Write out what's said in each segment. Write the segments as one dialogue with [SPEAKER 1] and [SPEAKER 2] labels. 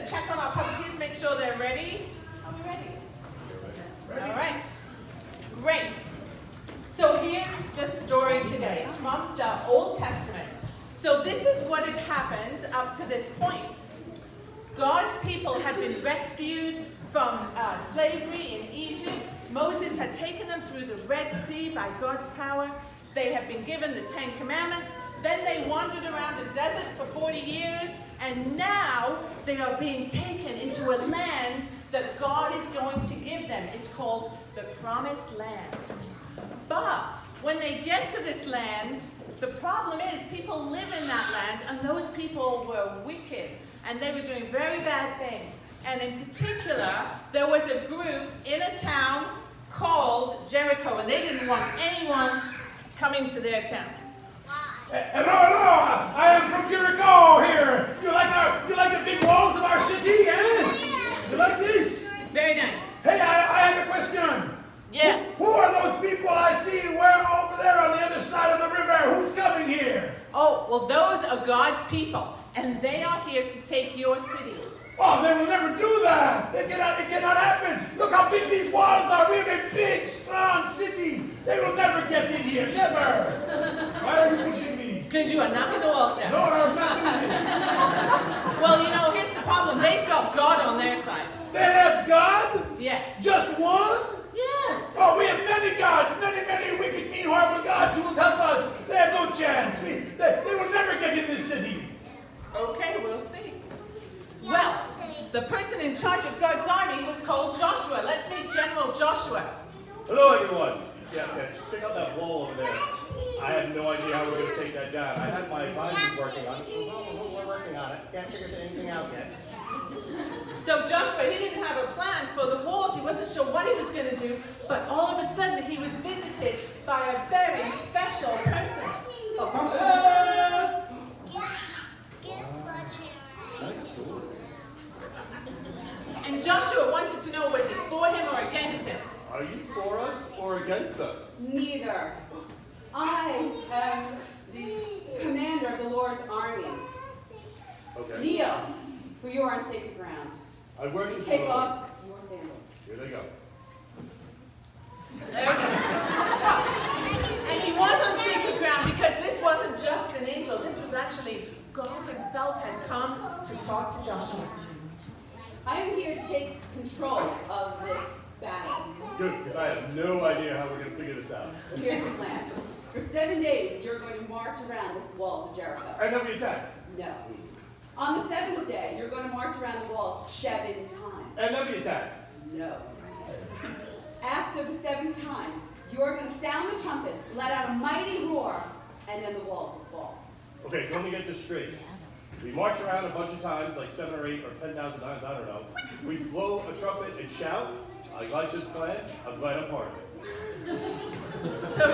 [SPEAKER 1] to check on our puppeteers, make sure they're ready. Are we ready? All right. Great. So here's the story today. It's from the Old Testament. So this is what had happened up to this point. God's people had been rescued from slavery in Egypt. Moses had taken them through the Red Sea by God's power. They had been given the 10 Commandments. Then they wandered around the desert for 40 years. And now they are being taken into a land that God is going to give them. It's called the Promised Land. But when they get to this land, the problem is people live in that land, and those people were wicked, and they were doing very bad things. And in particular, there was a group in a town called Jericho, and they didn't want anyone coming to their town.
[SPEAKER 2] Hello, I am from Jericho here. You like the big walls of our city, eh? You like this?
[SPEAKER 1] Very nice.
[SPEAKER 2] Hey, I have a question.
[SPEAKER 1] Yes.
[SPEAKER 2] Who are those people I see over there on the other side of the river? Who's coming here?
[SPEAKER 1] Oh, well, those are God's people, and they are here to take your city.
[SPEAKER 2] Oh, they will never do that. It cannot happen. Look how big these walls are. We have a big, strong city. They will never get in here, never. Why are you pushing me?
[SPEAKER 1] Because you are knocking the walls down.
[SPEAKER 2] No, I'm not doing this.
[SPEAKER 1] Well, you know, here's the problem. They've got God on their side.
[SPEAKER 2] They have God?
[SPEAKER 1] Yes.
[SPEAKER 2] Just one?
[SPEAKER 1] Yes.
[SPEAKER 2] Oh, we have many gods, many wicked, mean, horrible gods who will help us. They have no chance. They will never get in this city.
[SPEAKER 1] Okay, we'll see. Well, the person in charge of God's army was called Joshua. Let's meet General Joshua.
[SPEAKER 3] Hello, everyone. Yeah, check out that wall over there. I have no idea how we're going to take that down. I had my advisors working on it, so we're working on it. Can't figure anything out yet.
[SPEAKER 1] So Joshua, he didn't have a plan for the walls. He wasn't sure what he was going to do, but all of a sudden he was visited by a very special person. And Joshua wanted to know, was he for him or against him?
[SPEAKER 3] Are you for us or against us?
[SPEAKER 4] Neither. I am the commander of the Lord's army.
[SPEAKER 3] Okay.
[SPEAKER 4] Kneel, for you are on sacred ground.
[SPEAKER 3] I worship
[SPEAKER 4] Take
[SPEAKER 3] the Lord.
[SPEAKER 4] off your sandals.
[SPEAKER 3] Here they go.
[SPEAKER 1] And he was on sacred ground because this wasn't just an angel. This was actually God himself had come to talk to Joshua.
[SPEAKER 4] I am here to take control of this battle.
[SPEAKER 3] Good, because I have no idea how we're going to figure this out.
[SPEAKER 4] Here's the plan. For 7 days, you're going to march around this wall of Jericho.
[SPEAKER 3] And then we attack.
[SPEAKER 4] No. On the 7th day, you're going to march around the walls 7 times.
[SPEAKER 3] And then we attack.
[SPEAKER 4] No. After the 7th time, you're going to sound the trumpets, let out a mighty roar, and then the walls will fall.
[SPEAKER 3] Okay, so let me get this straight. We march around a bunch of times, like 7 or 8 or 10,000 times, I don't know. We blow a trumpet and shout. I like this plan. I'm glad I'm part of it.
[SPEAKER 1] So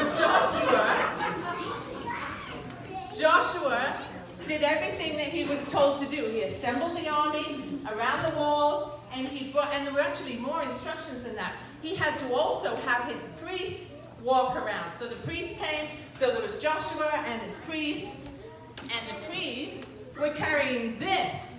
[SPEAKER 1] Joshua did everything that he was told to do. He assembled the army around the walls, and and there were actually more instructions than that. He had to also have his priests walk around. So the priests came, so there was Joshua and his priests, and the priests were carrying this.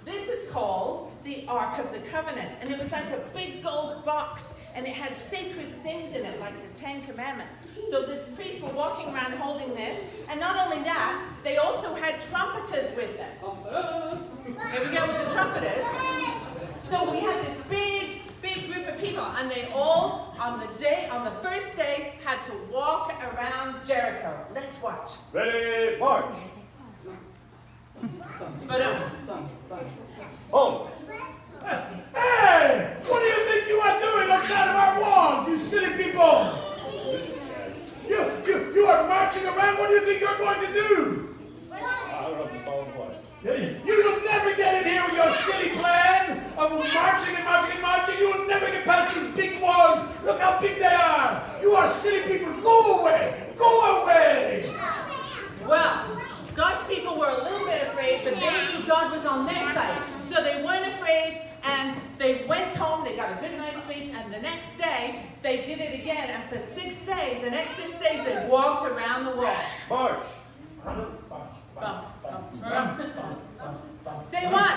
[SPEAKER 1] This is called the Ark of the Covenant, and it was like a big gold box, and it had sacred things in it, like the 10 Commandments. So the priests were walking around holding this, and not only that, they also had trumpeters with them. Here we go with the trumpeters. So we had this big group of people, and they all, on the first day, had to walk around Jericho. Let's watch.
[SPEAKER 3] Ready, march. Hold.
[SPEAKER 2] Hey! What do you think you are doing outside of our walls, you silly people? You are marching around. What do you think you're going to do?
[SPEAKER 3] I don't know if you follow the plan.
[SPEAKER 2] You will never get in here with your silly plan of marching and marching and marching. You will never get past these big walls. Look how big they are. You are silly people. Go away. Go away.
[SPEAKER 1] Well, God's people were a little bit afraid, but they knew God was on their side. So they weren't afraid, and they went home, they got a good night's sleep, and the next day, they did it again. And for the next 6 days, they walked around the wall.
[SPEAKER 3] March.
[SPEAKER 1] Bum, bum, bum. Day one.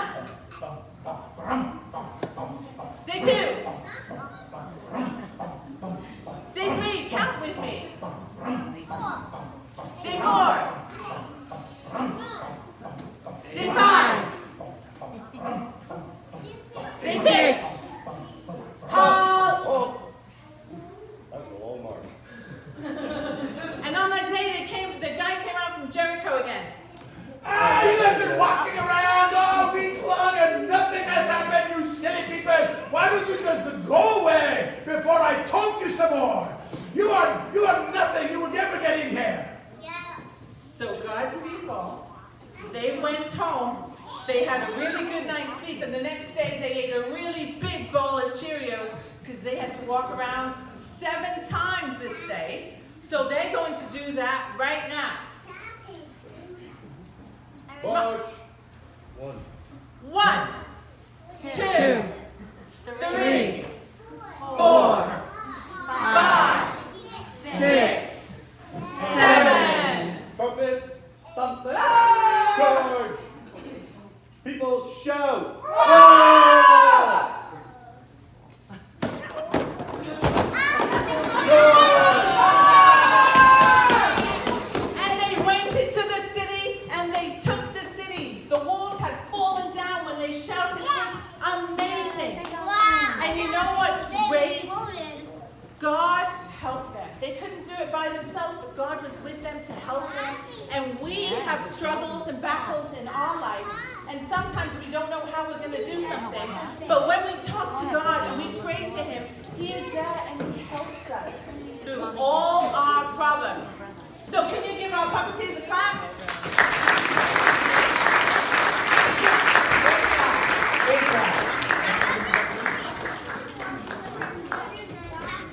[SPEAKER 2] some more. You are nothing. You will never get in here.
[SPEAKER 1] So God's people, they went home. They had a really good night's sleep, and the next day they ate a really big bowl of Cheerios because they had to walk around 7 times this day. So they're going to do that right now.
[SPEAKER 3] March.
[SPEAKER 1] 1, 2, 3, 4, 5, 6, 7.
[SPEAKER 3] Trumpets.
[SPEAKER 1] Bump it up.
[SPEAKER 3] Charge. People shout.
[SPEAKER 1] And they went into the city and they took the city. The walls had fallen down when they shouted. It was amazing. And you know what's great? God helped them. They couldn't do it by themselves, but God was with them to help them. And we have struggles and battles in our life. And sometimes we don't know how we're going to do something. But when we talk to God and we pray to Him, He is there and He helps us through all our problems. So can you give our puppeteers a clap?
[SPEAKER 2] Great job.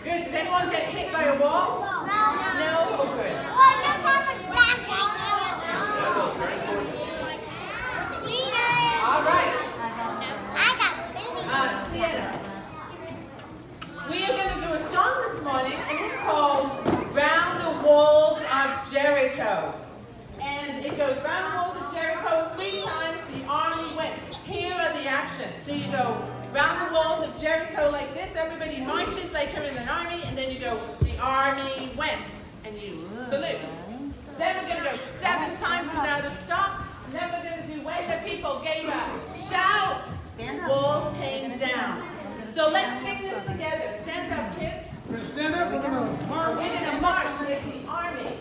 [SPEAKER 1] Good. Did anyone get hit by a wall? No? Oh, good. All right. Sienna. We are going to do a song this morning, and it's called Round the Walls of Jericho. And it goes round the walls of Jericho 3 times, the army went. Here are the actions. So you go round the walls of Jericho like this, everybody marches like you're in an army, and then you go, the army went, and you salute. Then we're going to go 7 times without a stop, and then we're going to do when the people gave up. Shout! Walls came down. So let's sing this together. Stand up, kids.
[SPEAKER 2] We're gonna stand up. We're gonna march.
[SPEAKER 1] We're going to march like the army.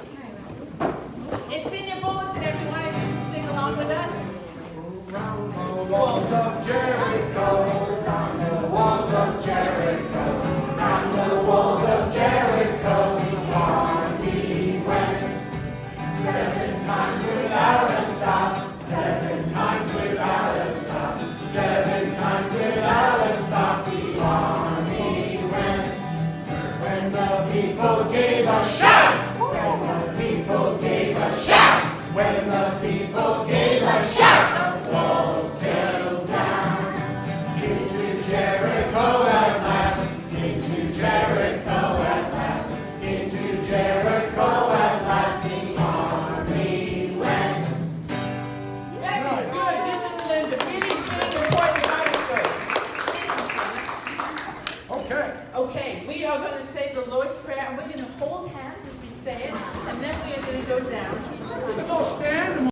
[SPEAKER 1] It's in your bulletin, everyone, if you can sing along with us.
[SPEAKER 2] Round the walls of Jericho, round the walls of Jericho, round the walls of Jericho, the army went. 7 times without a stop, 7 times without a stop, 7 times without a stop, the army went. When the people gave a shout, when the people gave a shout, when the people gave a shout, the walls fell down. Into Jericho at last, into Jericho at last, into Jericho at last, the army went.
[SPEAKER 1] Very good. You just learned a really big, important Bible verse.
[SPEAKER 2] Okay.
[SPEAKER 1] Okay, we are going to say the Lord's Prayer, and we're going to hold hands as we say it, and then we are going to go down.